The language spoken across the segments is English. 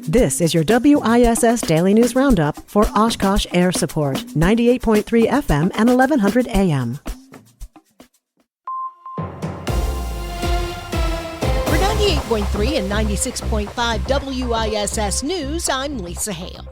This is your WISS Daily News Roundup for Oshkosh Air Support, 98.3 FM and 1100 AM. For 98.3 and 96.5 WISS News, I'm Lisa Hale.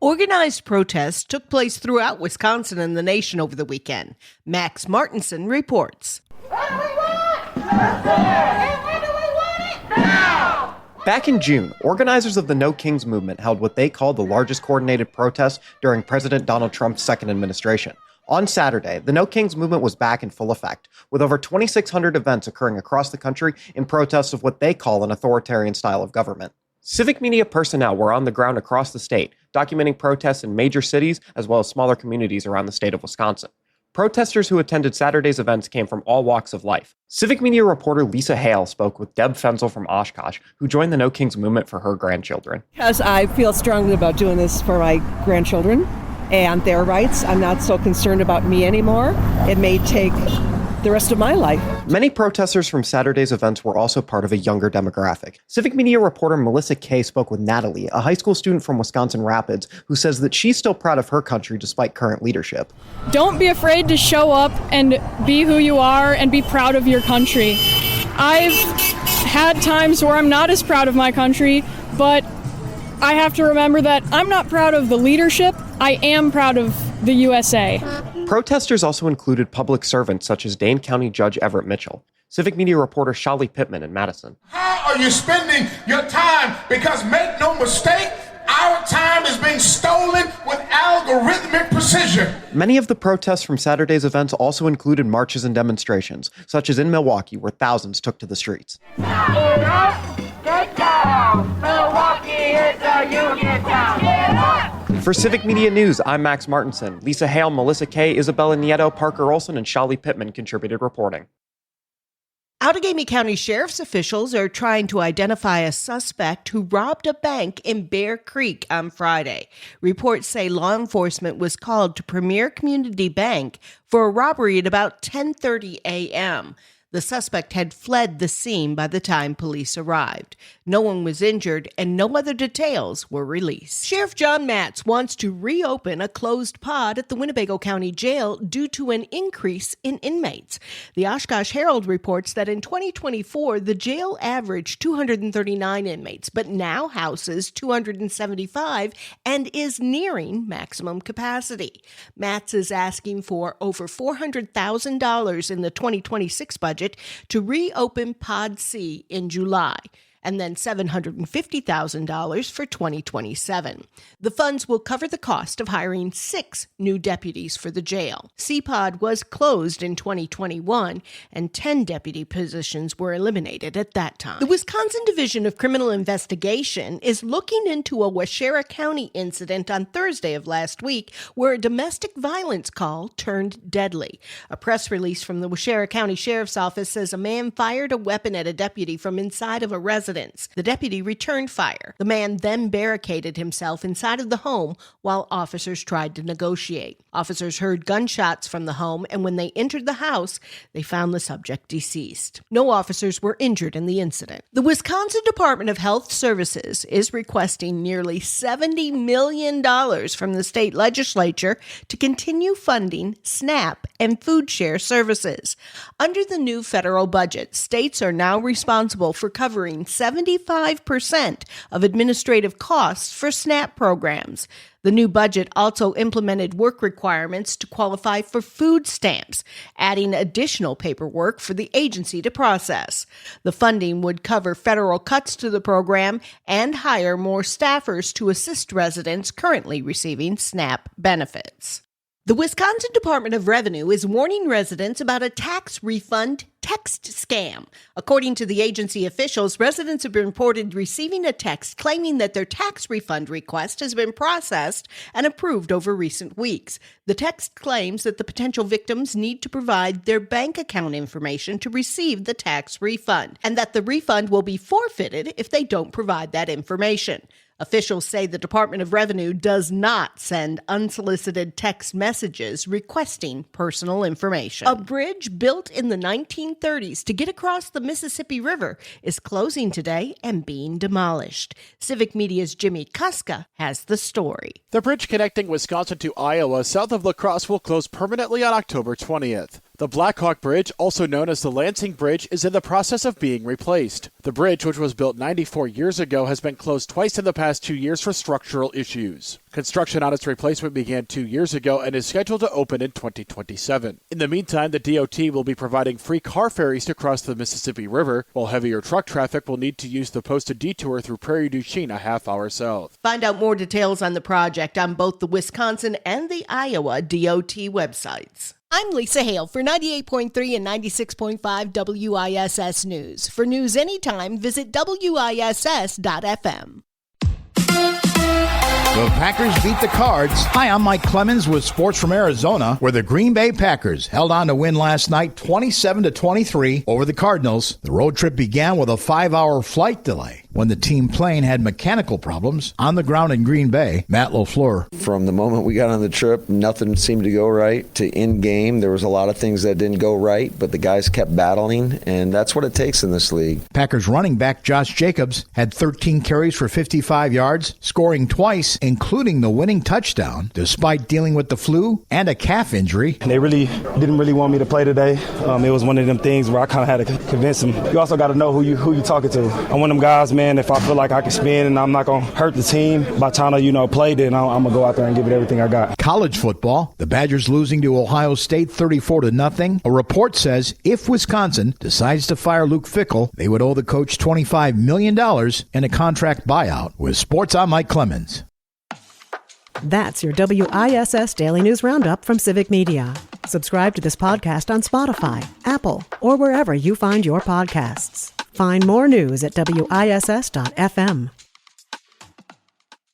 Organized protests took place throughout Wisconsin and the nation over the weekend. Max Martinson reports. What do we want? And when do we want it? Now! Back in June, organizers of the No Kings movement held what they called the largest coordinated protest during President Donald Trump's second administration. On Saturday, the No Kings movement was back in full effect, with over 2,600 events occurring across the country in protest of what they call an authoritarian style of government. Civic media personnel were on the ground across the state, documenting protests in major cities as well as smaller communities around the state of Wisconsin. Protesters who attended Saturday's events came from all walks of life. Civic media reporter Lisa Hale spoke with Deb Fenzel from Oshkosh, who joined the No Kings movement for her grandchildren. Because I feel strongly about doing this for my grandchildren and their rights. I'm not so concerned about me anymore. It may take the rest of my life. Many protesters from Saturday's events were also part of a younger demographic. Civic media reporter Melissa Kay spoke with Natalie, a high school student from Wisconsin Rapids, who says that she's still proud of her country despite current leadership. Don't be afraid to show up and be who you are and be proud of your country. I've had times where I'm not as proud of my country, but I have to remember that I'm not proud of the leadership. I am proud of the USA. Protesters also included public servants such as Dane County Judge Everett Mitchell, Civic media reporter Shali Pittman in Madison. How are you spending your time? Because make no mistake, our time is being stolen with algorithmic precision. Many of the protests from Saturday's events also included marches and demonstrations, such as in Milwaukee, where thousands took to the streets. Get up, get down. Milwaukee is a union town. Get up. For Civic Media News, I'm Max Martinson. Lisa Hale, Melissa Kay, Isabella Nieto, Parker Olson, and Shali Pittman contributed reporting. Outagamie County Sheriff's officials are trying to identify a suspect who robbed a bank in Bear Creek on Friday. Reports say law enforcement was called to Premier Community Bank for a robbery at about 10:30 a.m. The suspect had fled the scene by the time police arrived. No one was injured and no other details were released. Sheriff John Matz wants to reopen a closed pod at the Winnebago County Jail due to an increase in inmates. The Oshkosh Herald reports that in 2024, the jail averaged 239 inmates, but now houses 275 and is nearing maximum capacity. Matz is asking for over $400,000 in the 2026 budget to reopen Pod C in July, and then $750,000 for 2027. The funds will cover the cost of hiring 6 new deputies for the jail. CPOD was closed in 2021, and 10 deputy positions were eliminated at that time. The Wisconsin Division of Criminal Investigation is looking into a Waushara County incident on Thursday of last week where a domestic violence call turned deadly. A press release from the Waushara County Sheriff's Office says a man fired a weapon at a deputy from inside of a residence. The deputy returned fire. The man then barricaded himself inside of the home while officers tried to negotiate. Officers heard gunshots from the home, and when they entered the house, they found the subject deceased. No officers were injured in the incident. The Wisconsin Department of Health Services is requesting nearly $70 million from the state legislature to continue funding SNAP and food share services. Under the new federal budget, states are now responsible for covering 75% of administrative costs for SNAP programs. The new budget also implemented work requirements to qualify for food stamps, adding additional paperwork for the agency to process. The funding would cover federal cuts to the program and hire more staffers to assist residents currently receiving SNAP benefits. The Wisconsin Department of Revenue is warning residents about a tax refund text scam. According to the agency officials, residents have been reported receiving a text claiming that their tax refund request has been processed and approved over recent weeks. The text claims that the potential victims need to provide their bank account information to receive the tax refund, and that the refund will be forfeited if they don't provide that information. Officials say the Department of Revenue does not send unsolicited text messages requesting personal information. A bridge built in the 1930s to get across the Mississippi River is closing today and being demolished. Civic Media's Jimmy Kuska has the story. The bridge connecting Wisconsin to Iowa south of La Crosse will close permanently on October 20th. The Blackhawk Bridge, also known as the Lansing Bridge, is in the process of being replaced. The bridge, which was built 94 years ago, has been closed twice in the past 2 years for structural issues. Construction on its replacement began 2 years ago and is scheduled to open in 2027. In the meantime, the DOT will be providing free car ferries to cross the Mississippi River, while heavier truck traffic will need to use the posted detour through Prairie du Chien a half-hour south. Find out more details on the project on both the Wisconsin and the Iowa DOT websites. I'm Lisa Hale for 98.3 and 96.5 WISS News. For news anytime, visit WISS.FM. The Packers beat the Cards. Hi, I'm Mike Clemens with Sports from Arizona, where the Green Bay Packers held on to win last night 27-23 over the Cardinals. The road trip began with a 5-hour flight delay when the team plane had mechanical problems on the ground in Green Bay. Matt LaFleur. From the moment we got on the trip, nothing seemed to go right. To in-game, there was a lot of things that didn't go right, but the guys kept battling, and that's what it takes in this league. Packers running back Josh Jacobs had 13 carries for 55 yards, scoring twice, including the winning touchdown, despite dealing with the flu and a calf injury. They didn't really want me to play today. It was one of them things where I kind of had to convince them. You also got to know who you talking to. I'm one of them guys, man, if I feel like I can spin and I'm not going to hurt the team by trying to, play, then I'm going to go out there and give it everything I got. College football, the Badgers losing to Ohio State 34-0. A report says if Wisconsin decides to fire Luke Fickell, they would owe the coach $25 million in a contract buyout. With Sports, I'm Mike Clemens. That's your WISS Daily News Roundup from Civic Media. Subscribe to this podcast on Spotify, Apple, or wherever you find your podcasts. Find more news at WISS.FM.